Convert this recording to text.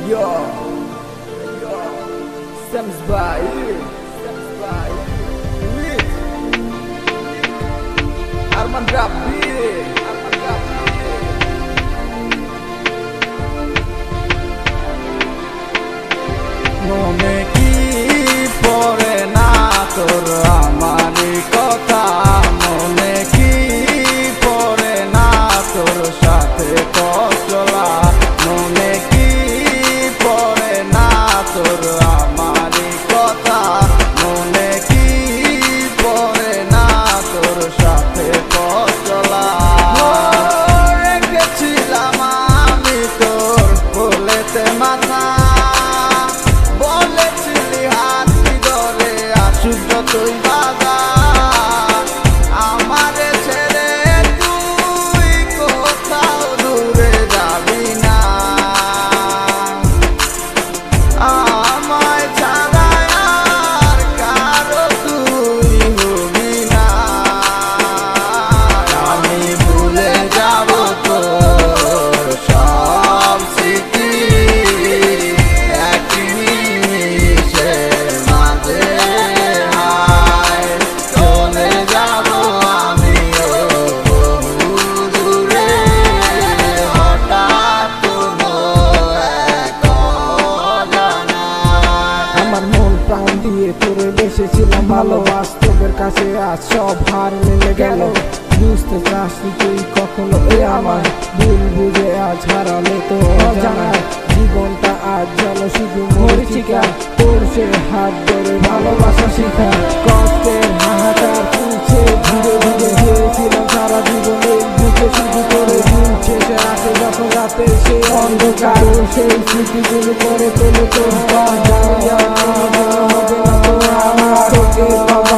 Yo, Sams by with Arman Rabbi. মনে কি পড়ে না তোর আমারই কথা, মনে কি পড়ে না তোর সাথে চলা, মনে কি পড়ে না তোর আমারই কথা, মনে কি পড়ে না তোর সাথে চলা। রেখেছিলাম আমি তোর বলেতে মাথা, তুই বাবা আমারে ছেড়ে তুই কোথাও দূরে যাবি না, আমায় ছাড়া আর কারো তুই হবি না। আমি ভুলে যাব তোর সব স্মৃতি এক নিমিষের মাঝে, তোরে বেসেছিলাম ভালো, বাস্তবের কাছে আজ সব হার মিলে গেল। বুঝতে চাসনি তুই কখনো আমার ভুল বুঝে আজ হারালে তো অজানায় জীবনটা আজ যেন শুধু মরিচিকা, তোর সে হাত ধরে ভালোবাসা শিখা। কষ্টের হাহাকার তুলছে ধীরে ধীরে, হয়েছিলাম সারা জীবনে বুঝে শুধু করে দিন শেষে আসে যখন রাতে সে অন্ধকার, সেই স্মৃতিগুলো করে তোলে তোর হবে না তো আমার